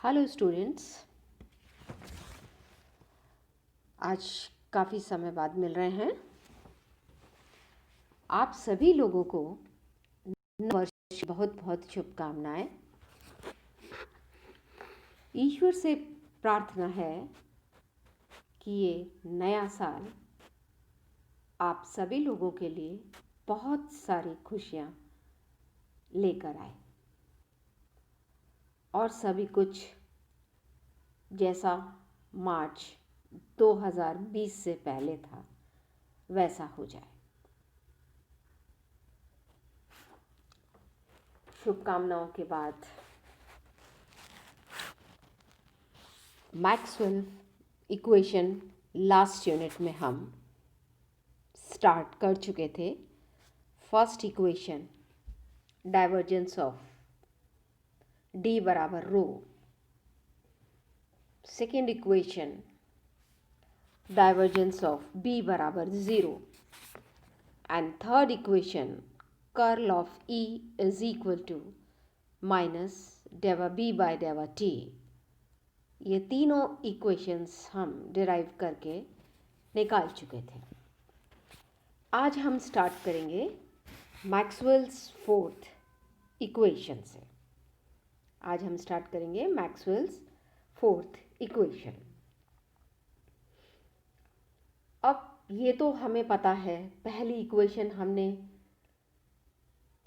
Hello students, आज काफ़ी समय बाद मिल रहे हैं। आप सभी लोगों को नव वर्ष की बहुत बहुत शुभकामनाएं। ईश्वर से प्रार्थना है कि ये नया साल आप सभी लोगों के लिए बहुत सारी खुशियां लेकर आए और सभी कुछ जैसा मार्च 2020 से पहले था वैसा हो जाए। शुभकामनाओं के बाद मैक्सवेल इक्वेशन लास्ट यूनिट में हम स्टार्ट कर चुके थे। First equation divergence of D बराबर rho, second equation divergence of B बराबर 0 and third equation curl of E is equal to minus del B by del T. ये तीनों equations हम डिराइव करके निकाल चुके थे। आज हम स्टार्ट करेंगे मैक्सवेल्स फोर्थ इक्वेशन से। आज हम स्टार्ट करेंगे मैक्सवेल्स फोर्थ इक्वेशन। अब ये तो हमें पता है, पहली इक्वेशन हमने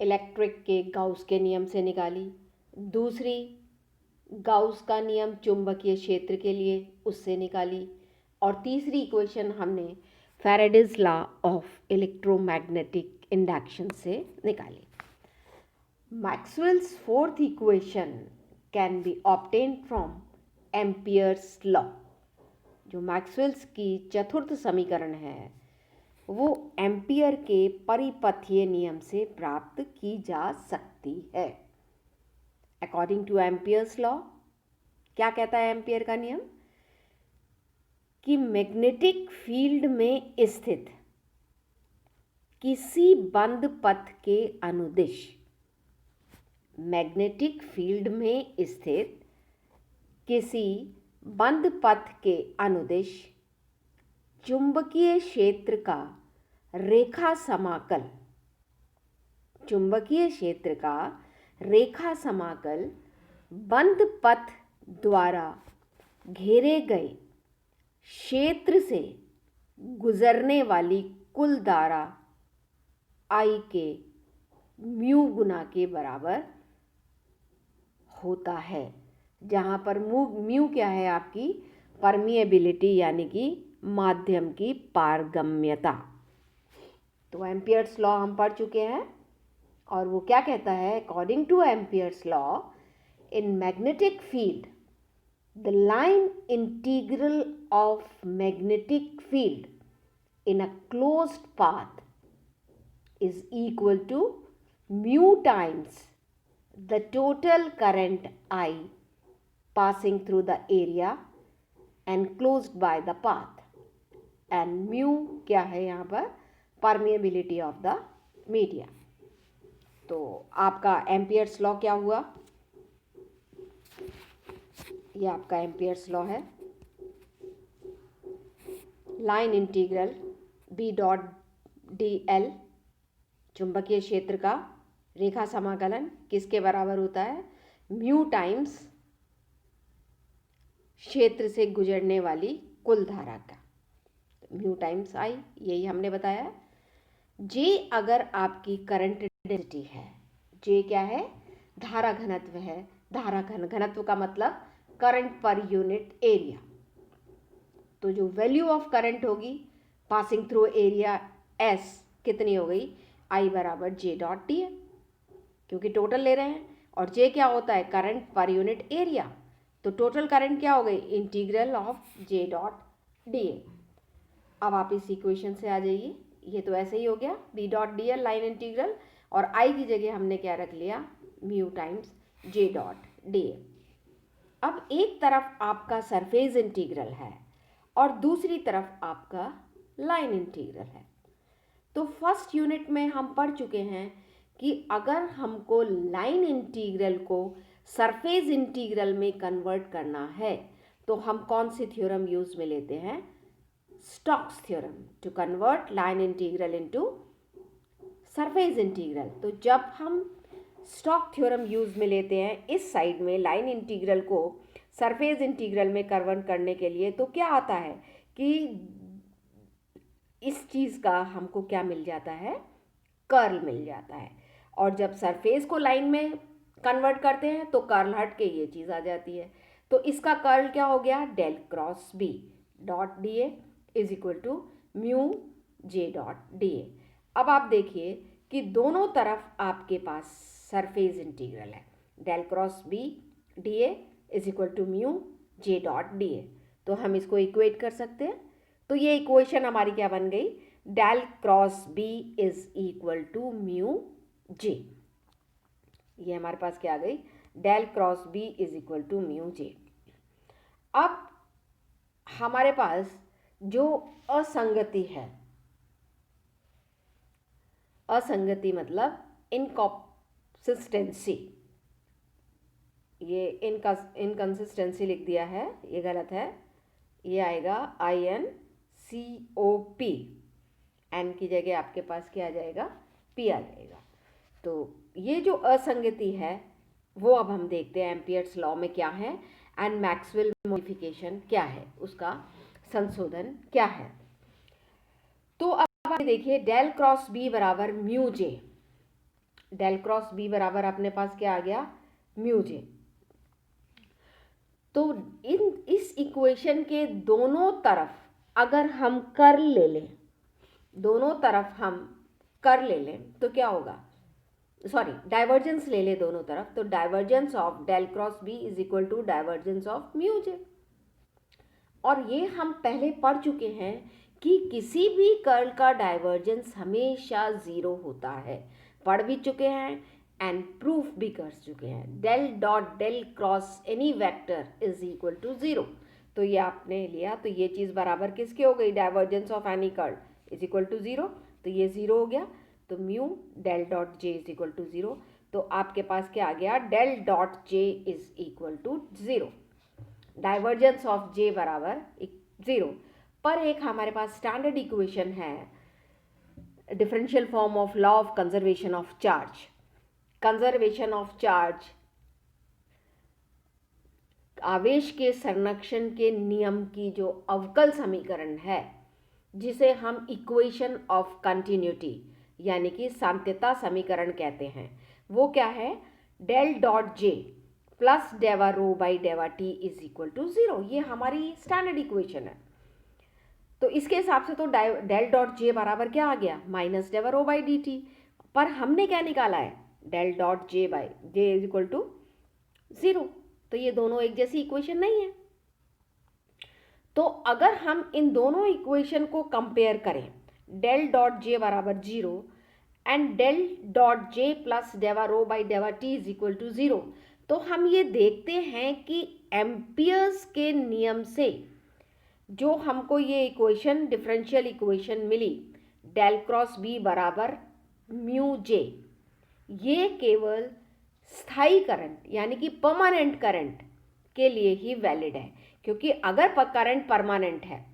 इलेक्ट्रिक के गाउस के नियम से निकाली, दूसरी गाउस का नियम चुंबकीय क्षेत्र के लिए उससे निकाली, और तीसरी इक्वेशन हमने Faraday's law of electromagnetic induction से निकाली। Maxwell's fourth equation can be obtained from Ampere's law. जो मैक्सवेल्स की चतुर्थ समीकरण है वो एम्पियर के परिपथीय नियम से प्राप्त की जा सकती है। अकॉर्डिंग टू एम्पियर्स लॉ, क्या कहता है एम्पियर का नियम? कि मैग्नेटिक फील्ड में स्थित किसी बंद पथ के अनुदिश, मैग्नेटिक फील्ड में स्थित किसी बंद पथ के अनुदिश चुंबकीय क्षेत्र का रेखा समाकल, चुंबकीय क्षेत्र का रेखा समाकल बंद पथ द्वारा घेरे गए क्षेत्र से गुजरने वाली कुल धारा I के म्यू गुना के बराबर होता है, जहाँ पर म्यू क्या है? आपकी परमिएबिलिटी यानी कि माध्यम की पारगम्यता। तो एम्पियर्स लॉ हम पढ़ चुके हैं और वो क्या कहता है? According to Ampere's law, in magnetic field the line integral of magnetic field in a closed path is equal to mu times the total current I passing through the area enclosed by the path, and mu क्या है यहाँ पर? permeability of the media। तो आपका Ampere's law क्या हुआ? ये आपका एम्पियर्स लॉ है। Line integral b dot d l, चुंबकीय क्षेत्र का रेखा समाकलन किसके बराबर होता है? म्यू टाइम्स क्षेत्र से गुजरने वाली कुल धारा का, म्यू टाइम्स I, यही हमने बताया। जे अगर आपकी करंट डेंसिटी है, जे क्या है? धारा घनत्व है। धारा घनत्व का मतलब करंट पर यूनिट एरिया। तो जो वैल्यू ऑफ करंट होगी पासिंग थ्रू एरिया S कितनी हो गई? I बराबर जे डॉट डी, क्योंकि टोटल ले रहे हैं, और जे क्या होता है? Current per unit area. तो टोटल करंट क्या हो गई? Integral of J dot d. अब आप इस इक्वेशन से आ जाइए, ये तो ऐसे ही हो गया b dot d l line integral, और आई की जगह हमने क्या रख लिया? Mu times j dot d. अब एक तरफ आपका सरफेस इंटीग्रल है और दूसरी तरफ आपका लाइन इंटीग्रल है। तो फर्स्ट यूनिट में हम पढ़ चुके हैं कि अगर हमको लाइन इंटीग्रल को सरफेस इंटीग्रल में कन्वर्ट करना है तो हम कौन सी थ्योरम यूज में लेते हैं? Stokes theorem to convert line integral into surface integral. तो जब हम स्टोक्स थ्योरम यूज में लेते हैं इस साइड में लाइन इंटीग्रल को सरफेस इंटीग्रल में कन्वर्ट करने के लिए, तो क्या आता है कि इस चीज़ का हमको क्या मिल जाता है? कर्ल मिल जाता है। और जब सरफेस को लाइन में कन्वर्ट करते हैं तो कर्ल हट के ये चीज़ आ जाती है। तो इसका कर्ल क्या हो गया? Del cross b dot d a is equal to mu j dot d a. अब आप देखिए कि दोनों तरफ आपके पास सरफेस इंटीग्रल है। Del cross b d a is equal to mu j dot d a. तो हम इसको इक्वेट कर सकते हैं। तो ये इक्वेशन हमारी क्या बन गई? Del cross B is equal to mu J. ये हमारे पास क्या आ गई? Del cross B is equal to mu J. अब हमारे पास जो असंगति है, असंगति मतलब इनकॉन्सिस्टेंसी, ये इनकंसिस्टेंसी लिख दिया है, ये गलत है। ये आएगा INCOP, एन की जगह आपके पास क्या आ जाएगा? P आ जाएगा। तो ये जो असंगति है वो अब हम देखते हैं एम्पियर्स लॉ में क्या है एंड मैक्सवेल मॉडिफिकेशन क्या है, उसका संशोधन क्या है। तो अब आप देखिए डेल क्रॉस बी बराबर म्यू जे। डेल क्रॉस बी बराबर अपने पास क्या आ गया? म्यू जे। तो इस इक्वेशन के दोनों तरफ अगर हम कर्ल ले लें, दोनों तरफ हम कर्ल ले लें तो क्या होगा? सॉरी, डाइवर्जेंस ले ले दोनों तरफ, तो divergence of del cross B is equal to divergence of mu J. और ये हम पहले पढ़ चुके हैं कि किसी भी कर्ल का डाइवर्जेंस हमेशा जीरो होता है, पढ़ भी चुके हैं एंड प्रूफ भी कर चुके हैं। Del dot del cross any vector is equal to zero. तो ये आपने लिया, तो ये चीज़ बराबर किसके हो गई? Divergence of any curl is equal to zero. तो ये जीरो हो गया, तो mu del dot J is equal to zero. तो आपके पास क्या आ गया? Del dot J is equal to zero. Divergence of J बराबर जीरो। पर एक हमारे पास स्टैंडर्ड इक्वेशन है, differential form of law of conservation of charge. Conservation of charge आवेश के संरक्षण के नियम की जो अवकल समीकरण है, जिसे हम इक्वेशन ऑफ कंटिन्यूटी यानी कि साम्यता समीकरण कहते हैं, वो क्या है? Del dot J plus del rho by del T is equal to zero. ये हमारी स्टैंडर्ड इक्वेशन है। तो इसके हिसाब से तो डेल डॉट जे बराबर क्या आ गया? Minus del rho by D T. पर हमने क्या निकाला है? Del dot J by J is equal to zero. तो ये दोनों एक जैसी इक्वेशन नहीं है। तो अगर हम इन दोनों इक्वेशन को कंपेयर करें, डेल डॉट जे बराबर zero and del dot J plus del rho by del T is equal to zero, तो हम ये देखते हैं कि एम्पियर्स के नियम से जो हमको ये इक्वेशन डिफरेंशियल इक्वेशन मिली, डेल क्रॉस बी बराबर म्यू जे, ये केवल स्थायी करंट यानी कि परमानेंट करंट के लिए ही वैलिड है। क्योंकि अगर करंट परमानेंट है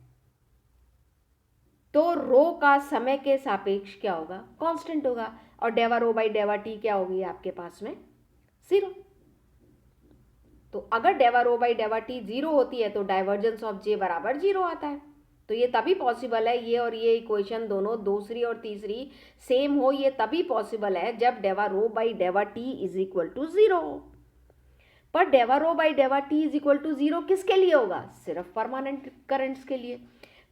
तो रो का समय के सापेक्ष क्या होगा? कांस्टेंट होगा। और डेवा रो बाई डेवा टी क्या होगी आपके पास में? जीरो। तो अगर डेवा rho by del T zero होती है तो डाइवर्जेंस ऑफ जे बराबर जीरो आता है। तो ये तभी पॉसिबल है, ये और ये इक्वेशन दोनों दूसरी और तीसरी सेम हो, ये तभी पॉसिबल है जब del rho by del T is equal to zero हो। पर del rho by del T is equal to zero किसके लिए होगा? सिर्फ परमानेंट करंट्स के लिए।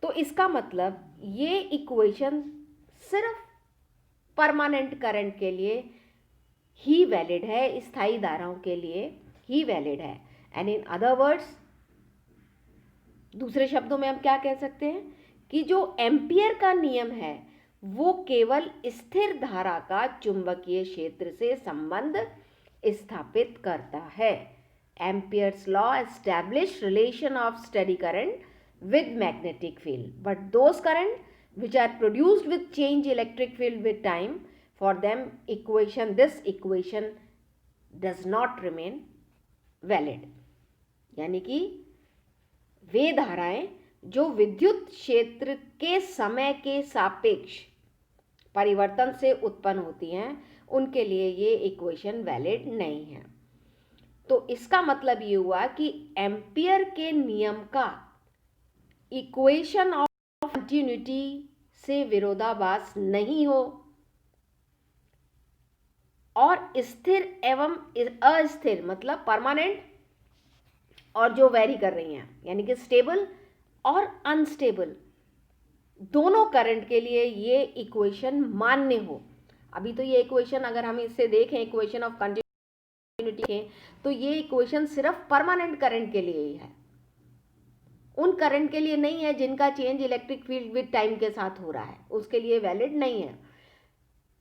तो इसका मतलब ये इक्वेशन सिर्फ परमानेंट करंट के लिए ही वैलिड है, स्थायी धाराओं के लिए ही वैलिड है। एंड इन अदर वर्ड्स, दूसरे शब्दों में हम क्या कह सकते हैं कि जो एम्पियर का नियम है वो केवल स्थिर धारा का चुंबकीय क्षेत्र से संबंध स्थापित करता है। Ampere's law establish relation of steady current with magnetic field, but those current which are produced with change electric field with time, for them this equation does not remain valid, यानी कि वे धाराएं जो विद्युत क्षेत्र के समय के सापेक्ष परिवर्तन से उत्पन्न होती हैं उनके लिए ये इक्वेशन वैलिड नहीं है। तो इसका मतलब ये हुआ कि एम्पियर के नियम का इक्वेशन ऑफ कंटिन्यूटी से विरोधाभास नहीं हो और स्थिर एवं अस्थिर मतलब परमानेंट और जो वेरी कर रही हैं यानी कि स्टेबल और अनस्टेबल दोनों करंट के लिए ये इक्वेशन मान्य हो। अभी तो ये इक्वेशन अगर हम इससे देखें इक्वेशन ऑफ कंटिन्यूटी तो ये इक्वेशन सिर्फ परमानेंट करंट के लिए ही है, उन करंट के लिए नहीं है जिनका change electric field with time के साथ हो रहा है, उसके लिए वैलिड नहीं है।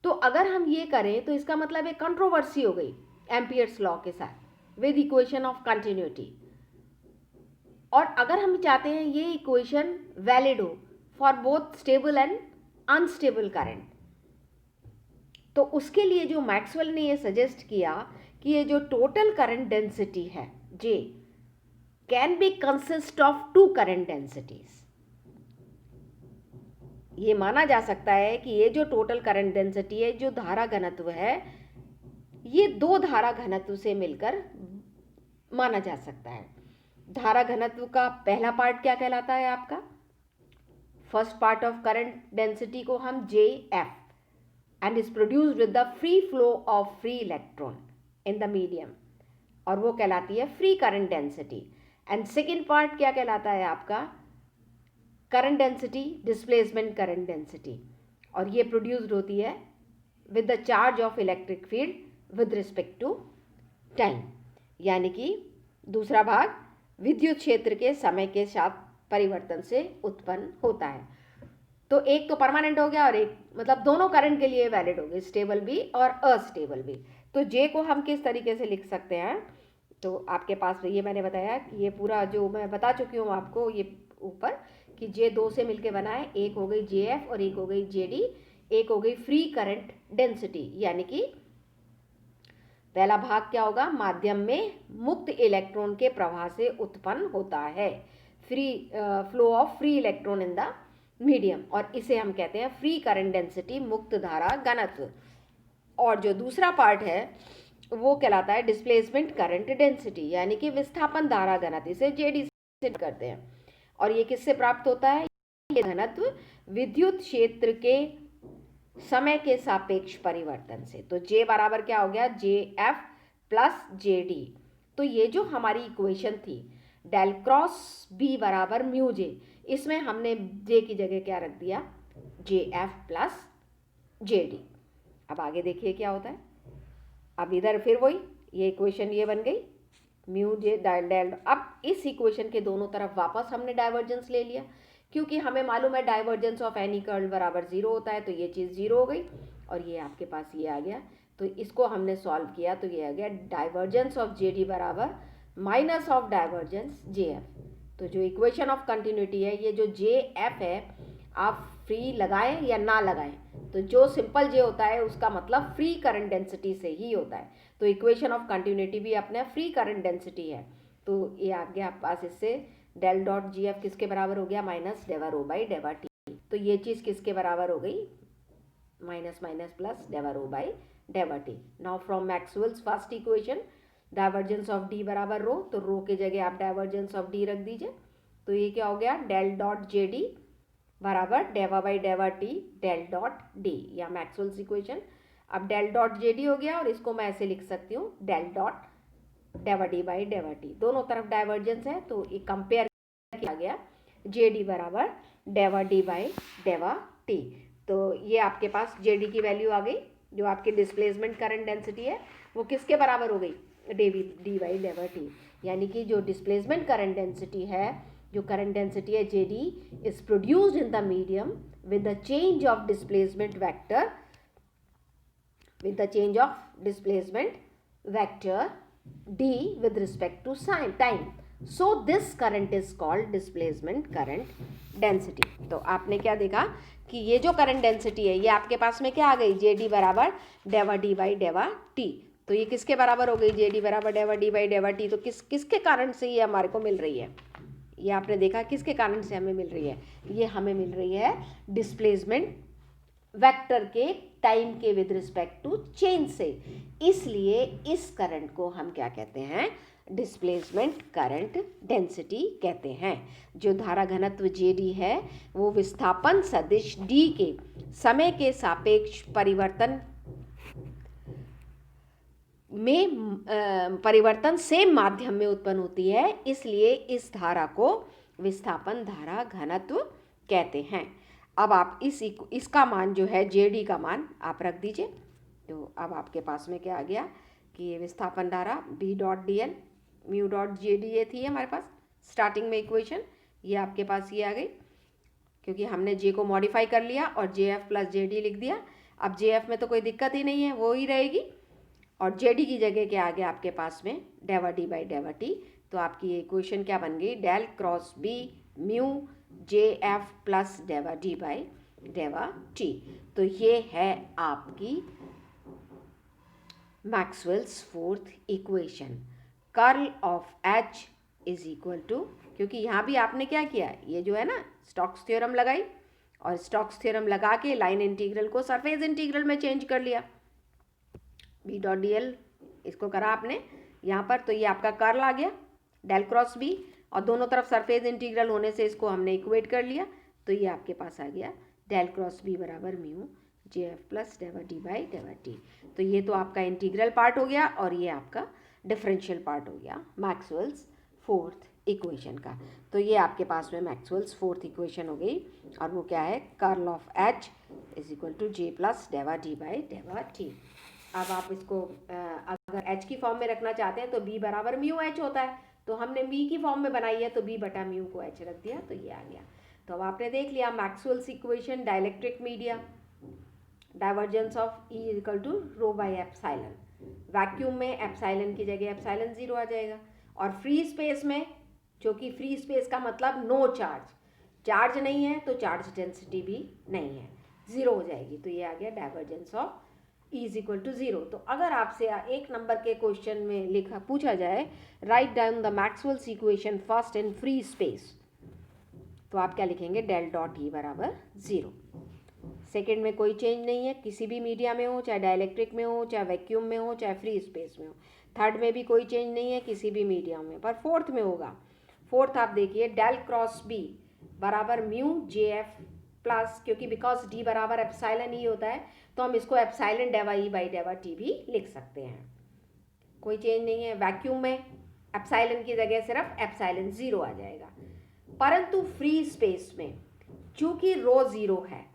तो अगर हम ये करें तो इसका मतलब एक कंट्रोवर्सी हो गई एम्पियर्स लॉ के साथ विद इक्वेशन ऑफ कंटिन्यूटी। और अगर हम चाहते हैं ये इक्वेशन वैलिड हो for both stable and unstable current, तो उसके लिए जो मैक्सवेल ने ये सजेस्ट किया कि ये जो टोटल करंट डेंसिटी है J can be consist of two current densities. ये माना जा सकता है कि ये जो टोटल करंट डेंसिटी है, जो धारा घनत्व है, ये दो धारा घनत्व से मिलकर माना जा सकता है। धारा घनत्व का पहला पार्ट क्या कहलाता है आपका, first part of current density को हम JF and is produced with the free flow of free electron in the medium, और वो कहलाती है free current density. And second part क्या कहलाता है आपका, current density, displacement current density, और ये प्रोड्यूस्ड होती है with the charge of electric field with respect to time, यानी कि दूसरा भाग विद्युत क्षेत्र के समय के साथ परिवर्तन से उत्पन्न होता है। तो एक तो परमानेंट हो गया और एक मतलब दोनों करंट के लिए वैलिड हो गए, स्टेबल भी और अस्टेबल भी। तो जे को हम किस तरीके से लिख सकते हैं, तो आपके पास ये मैंने बताया कि ये पूरा जो मैं बता चुकी हूँ आपको ये ऊपर कि जे दो से मिलके बना है, एक हो गई JF और एक हो गई JD, एक हो गई फ्री करंट डेंसिटी, यानी कि पहला भाग क्या होगा, माध्यम में मुक्त इलेक्ट्रॉन के प्रवाह से उत्पन्न होता है, free flow of free electron in the medium, और इसे हम कहते हैं फ्री करंट डेंसिटी, मुक्त धारा घनत्व। और जो दूसरा पार्ट है वो कहलाता है डिस्प्लेसमेंट करंट डेंसिटी, यानी कि विस्थापन धारा घनत्व, इसे JD से करते हैं। और ये किससे प्राप्त होता है, ये घनत्व विद्युत क्षेत्र के समय के सापेक्ष परिवर्तन से। तो J बराबर क्या हो गया, JF प्लस JD। तो ये जो हमारी इक्वेशन थी डेल क्रॉस B बराबर म्यू J, इसमें हमने J की जगह क्या रख दिया, JF प्लस JD। अब आगे देखिए क्या होता है, अब इधर फिर वही ये इक्वेशन ये बन गई म्यू J डेल। अब इस इक्वेशन के दोनों तरफ वापस हमने डाइवर्जेंस ले लिया, क्योंकि हमें मालूम है डाइवर्जेंस ऑफ एनी कर्ल बराबर 0 होता है, तो ये चीज़ 0 हो गई और ये आपके पास ये आ गया। तो इसको हमने सॉल्व किया तो ये आ गया डाइवर्जेंस ऑफ JD बराबर माइनस ऑफ डाइवर्जेंस JF। तो जो इक्वेशन ऑफ कंटिन्यूटी है, ये जो JF है आप फ्री लगाएं या ना लगाएं, तो जो सिंपल J होता है उसका मतलब फ्री करंट डेंसिटी से ही होता है। तो इक्वेशन ऑफ कंटिन्यूटी भी अपने फ्री करंट डेंसिटी है। तो ये आ गया आपके पास, इससे डेल डॉट GF किसके बराबर हो गया, minus del rho by del T. तो ये चीज़ किसके बराबर हो गई, minus minus plus del rho by del T. Now from Maxwell's first equation divergence of D बराबर रो, तो रो के जगह आप डाइवर्जेंस ऑफ D रख दीजिए। तो ये क्या हो गया, डेल डॉट JD बराबर del by del T del dot D, या मैक्सवेल्स इक्वेशन। अब डेल डॉट JD हो गया और इसको मैं ऐसे लिख सकती हूँ del dot del D by del T, दोनों तरफ डाइवर्जेंस है तो ये कंपेयर किया गया JD बराबर डेवा D बाई डेवा टी। तो ये आपके पास JD की वैल्यू आ गई, जो आपकी डिस्प्लेसमेंट करंट डेंसिटी है वो किसके बराबर हो गई, D बाई डेवा टी, यानी कि जो डिस्प्लेसमेंट करंट डेंसिटी है, जो करंट डेंसिटी है JD is produced in the medium with the change of displacement vector, with the change of displacement vector D with respect to time. So this current is called displacement current density. तो आपने क्या देखा कि ये जो current density है ये आपके पास में क्या आ गई, JD बराबर डेवा D बाई डेवा T। तो ये किसके बराबर हो गई, जे डी बराबर डेवा डी बाई डेवा टी। तो किसके कारण से ये हमारे को मिल रही है, ये आपने देखा किसके कारण से हमें मिल रही है, ये हमें मिल रही है डिस्प्लेसमेंट वेक्टर के टाइम के विद रिस्पेक्ट टू चेंज से। इसलिए इस करंट को हम क्या कहते हैं, डिस्प्लेसमेंट करंट डेंसिटी कहते हैं। जो धारा घनत्व जेडी है वो विस्थापन सदिश डी के समय के सापेक्ष परिवर्तन से माध्यम में उत्पन्न होती है, इसलिए इस धारा को विस्थापन धारा घनत्व कहते हैं। अब आप इसका मान जो है जेडी का मान आप रख दीजिए। तो अब आपके पास में क्या आ गया कि ये विस्थापन धारा b dot d l mu dot j d ये थी हमारे पास स्टार्टिंग में इक्वेशन, ये आपके पास ये आ गई क्योंकि हमने जे को मॉडिफाई कर लिया और जे एफ प्लस जे डी लिख दिया। अब जे एफ में तो कोई दिक्कत ही नहीं है, वो ही रहेगी, और जे डी की जगह क्या आ गया आपके पास में del D by del T. तो आपकी ये इक्वेशन क्या बन गई, del cross B mu J F plus del D by del T. तो ये है आपकी Maxwell's fourth equation. Curl of H is equal to, क्योंकि यहाँ भी आपने क्या किया, ये जो है ना स्टोक्स थ्योरम लगाई और स्टोक्स थ्योरम लगा के लाइन इंटीग्रल को सरफेस इंटीग्रल में चेंज कर लिया, बी डॉट डी एल इसको करा आपने यहाँ पर। तो ये आपका कर्ल आ गया डेल क्रॉस बी, और दोनों तरफ सरफेस इंटीग्रल होने से इसको हमने इक्वेट कर लिया। तो ये आपके पास आ गया डेल क्रॉस बी बराबर mu J F plus del D by del T. तो ये तो आपका इंटीग्रल पार्ट हो गया और ये आपका डिफरेंशियल पार्ट हो गया मैक्सवेल्स फोर्थ इक्वेशन का। तो ये आपके पास में मैक्सवेल्स फोर्थ इक्वेशन हो गई, और वो क्या है, curl of H is equal to J plus del D by del T. अब आप इसको अगर एच की फॉर्म में रखना चाहते हैं तो बी बराबर म्यू एच होता है, तो हमने बी की फॉर्म में बनाई है तो बी बटा म्यू को एच रख दिया, तो ये आ गया। तो अब आपने देख लिया Maxwell's equation, dielectric media, divergence of e equal to rho by epsilon. Vacuum में एप्साइलन की जगह एप्साइलन जीरो आ जाएगा, और फ्री स्पेस में, जो कि फ्री स्पेस का मतलब नो चार्ज, चार्ज नहीं है तो चार्ज डेंसिटी भी नहीं है, जीरो हो जाएगी। तो ये आ गया divergence of E is equal to zero. तो अगर आपसे एक नंबर के क्वेश्चन में पूछा जाए write down the Maxwell's equation first in free space, तो आप क्या लिखेंगे, डेल डॉट ई बराबर जीरो। सेकेंड में कोई चेंज नहीं है, किसी भी मीडिया में हो, चाहे डाइलेक्ट्रिक में हो, चाहे वैक्यूम में हो, चाहे फ्री स्पेस में हो। थर्ड में भी कोई चेंज नहीं है किसी भी मीडियम में, पर फोर्थ में होगा। फोर्थ आप देखिए डेल क्रॉस बी बराबर म्यू जे एफ प्लस, क्योंकि बिकॉज डी बराबर एप्साइलन ई होता है तो हम इसको epsilon डेवा E by del T भी लिख सकते हैं, कोई चेंज नहीं है। वैक्यूम में एप्साइलन की जगह सिर्फ एप्साइलन जीरो आ जाएगा, परंतु फ्री स्पेस में चूंकि रो जीरो है,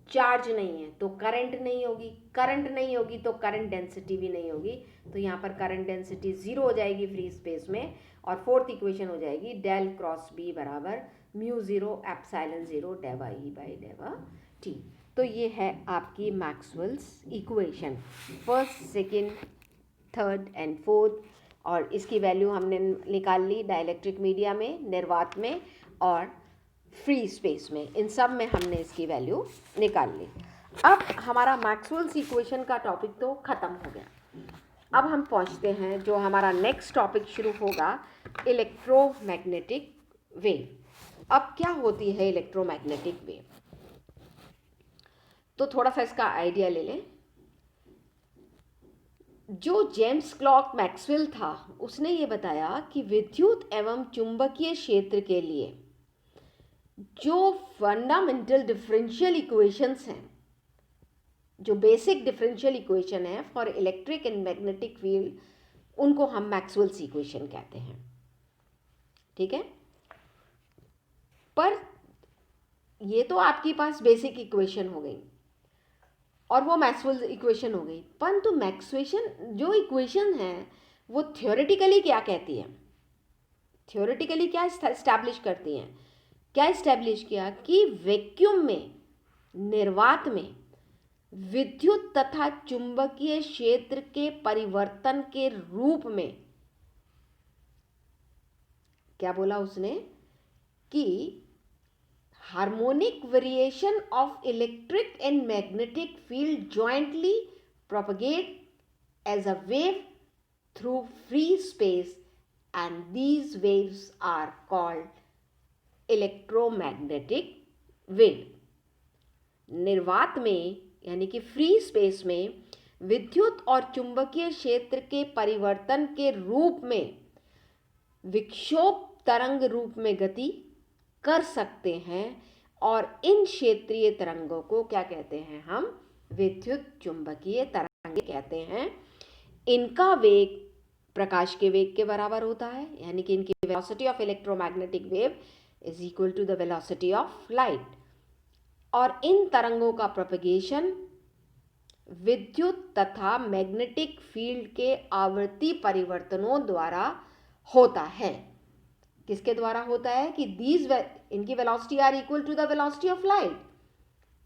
चार्ज नहीं है, तो करंट नहीं होगी, करंट नहीं होगी तो करंट डेंसिटी भी नहीं होगी। तो यहाँ पर करंट डेंसिटी जीरो हो जाएगी फ्री स्पेस में, और फोर्थ इक्वेशन हो जाएगी डेल क्रॉस बी बराबर mu zero epsilon zero del E by del T. तो ये है आपकी Maxwell's equation first, second, third and fourth, और इसकी वैल्यू हमने निकाल ली डाइलेक्ट्रिक मीडिया में, निर्वात में और फ्री स्पेस में, इन सब में हमने इसकी वैल्यू निकाल ली। अब हमारा मैक्सवेल्स इक्वेशन का टॉपिक तो ख़त्म हो गया। अब हम पहुंचते हैं जो हमारा नेक्स्ट टॉपिक शुरू होगा, इलेक्ट्रोमैग्नेटिक वेव। अब क्या होती है इलेक्ट्रोमैग्नेटिक वेव, तो थोड़ा सा इसका आइडिया ले लें। जो जेम्स क्लर्क मैक्सवेल था उसने ये बताया कि विद्युत एवं चुंबकीय क्षेत्र के लिए जो फंडामेंटल डिफरेंशियल इक्वेशंस हैं, जो बेसिक डिफरेंशियल इक्वेशन है for electric and magnetic field, उनको हम मैक्सवेल्स इक्वेशन कहते हैं, ठीक है। पर ये तो आपके पास बेसिक इक्वेशन हो गई और वो मैक्सवेल इक्वेशन हो गई, परंतु मैक्सवेशन जो इक्वेशन है वो थ्योरेटिकली क्या कहती है, थ्योरेटिकली क्या इस्टेब्लिश करती हैं, क्या इस्टेब्लिश किया कि वैक्यूम में, निर्वात में विद्युत तथा चुंबकीय क्षेत्र के परिवर्तन के रूप में, क्या बोला उसने कि harmonic variation of electric and magnetic field jointly propagate as a wave through free space, and these waves are called electromagnetic wave. निर्वात में यानी कि फ्री स्पेस में विद्युत और चुंबकीय क्षेत्र के परिवर्तन के रूप में विक्षोभ तरंग रूप में गति कर सकते हैं, और इन क्षेत्रीय तरंगों को क्या कहते हैं? हम विद्युत चुंबकीय तरंग कहते हैं। इनका वेग प्रकाश के वेग के बराबर होता है, यानी कि इनकी velocity of electromagnetic wave is equal to the velocity of light. और इन तरंगों का प्रोपगेशन विद्युत तथा मैग्नेटिक फील्ड के आवृत्ति परिवर्तनों द्वारा होता है। किसके द्वारा होता है? कि इनकी velocity are equal to the velocity of light.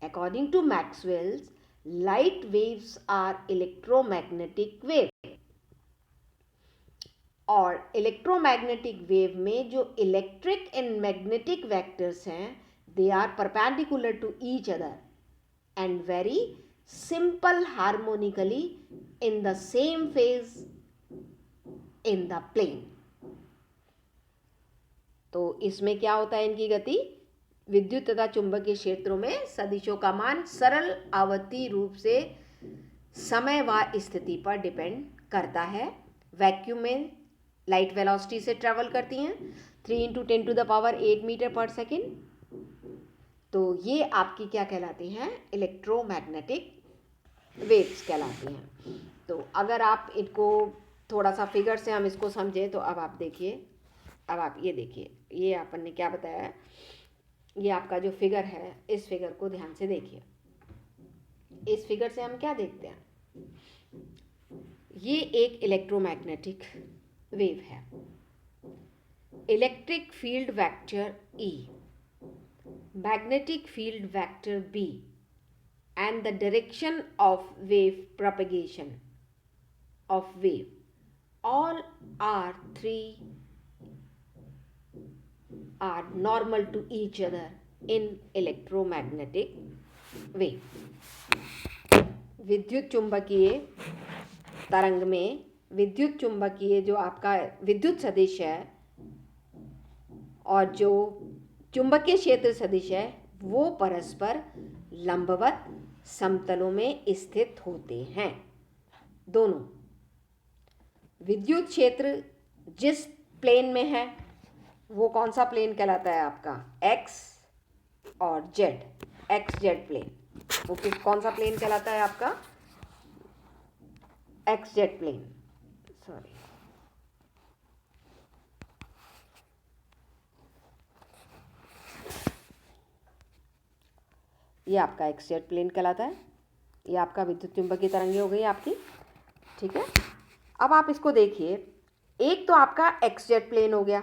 According to Maxwell's, light waves are electromagnetic wave. और इलेक्ट्रोमैग्नेटिक वेव में जो इलेक्ट्रिक एंड मैग्नेटिक वेक्टर्स हैं, they are perpendicular to each other and very simple harmonically in the same phase in the plane. तो इसमें क्या होता है? इनकी गति विद्युत तथा चुंबकीय क्षेत्रों में सदिशों का मान सरल आवर्ती रूप से समय व स्थिति पर डिपेंड करता है। वैक्यूम में लाइट वेलोसिटी से ट्रेवल करती हैं 3 × 10⁸ मीटर पर सेकेंड। तो ये आपकी क्या कहलाती हैं? इलेक्ट्रोमैग्नेटिक वेव्स कहलाती हैं। तो अगर आप इनको थोड़ा सा फिगर से हम इसको समझें, तो अब आप देखिए, अब आप ये देखिए, ये अपन ने क्या बताया है, ये आपका जो फिगर है, इस फिगर को ध्यान से देखिए। इस फिगर से हम क्या देखते हैं? ये एक इलेक्ट्रोमैग्नेटिक वेव है। Electric field vector E, magnetic field vector B, and the direction of wave propagation of wave, all are normal to each other in electromagnetic wave. विद्युत चुंबकीय तरंग में विद्युत चुंबकीय जो आपका विद्युत सदिश है और जो चुंबकीय क्षेत्र सदिश है, वो परस्पर लंबवत समतलों में स्थित होते हैं। दोनों विद्युत क्षेत्र जिस प्लेन में है, वो कौन सा प्लेन कहलाता है? आपका एक्स और जेड, एक्स जेड प्लेन। वो कौन सा प्लेन कहलाता है? आपका एक्स जेड प्लेन। सॉरी, ये आपका एक्स जेड प्लेन कहलाता है। ये आपका विद्युत चुंबकीय तरंगे हो गई आपकी, ठीक है। अब आप इसको देखिए, एक तो आपका एक्स जेड प्लेन हो गया,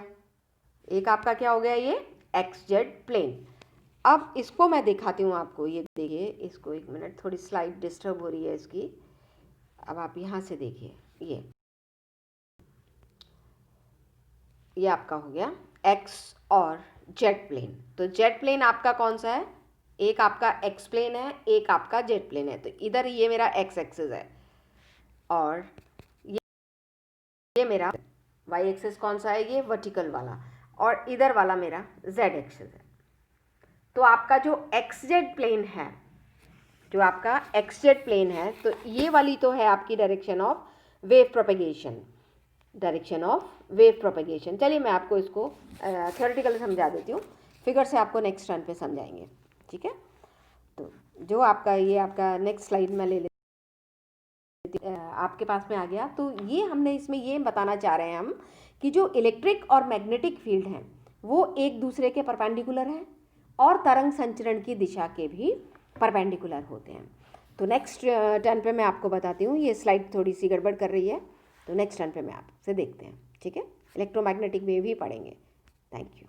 एक आपका क्या हो गया? ये एक्स जेड प्लेन। अब इसको मैं दिखाती हूँ आपको, ये देखिए, इसको एक मिनट, थोड़ी स्लाइड डिस्टर्ब हो रही है इसकी। अब आप यहाँ से देखिए, ये आपका हो गया एक्स और जेड प्लेन। तो जेड प्लेन आपका कौन सा है? एक आपका एक्स प्लेन है, एक आपका जेड प्लेन है। तो इधर ये मेरा एक्स एक्सिस है और ये मेरा वाई एक्सिस कौन सा है? ये वर्टिकल वाला, और इधर वाला मेरा जेड एक्सिस है। तो आपका जो एक्स जेड प्लेन है, जो आपका एक्स जेड प्लेन है, तो ये वाली तो है आपकी direction of wave propagation, direction of wave propagation. चलिए मैं आपको इसको थ्योरेटिकली समझा देती हूँ, फिगर से आपको नेक्स्ट टर्न पे समझाएंगे, ठीक है। तो जो आपका ये आपका नेक्स्ट स्लाइड में ले लेती, आपके पास में आ गया। तो ये हमने इसमें ये बताना चाह रहे हैं हम कि जो इलेक्ट्रिक और मैग्नेटिक फील्ड हैं, वो एक दूसरे के परपेंडिकुलर हैं और तरंग संचरण की दिशा के भी परपेंडिकुलर होते हैं। तो नेक्स्ट टर्न पे मैं आपको बताती हूँ, ये स्लाइड थोड़ी सी गड़बड़ कर रही है, तो नेक्स्ट टर्न पे मैं आपसे देखते हैं, ठीक है। इलेक्ट्रोमैग्नेटिक वेव ही पढ़ेंगे। Thank you.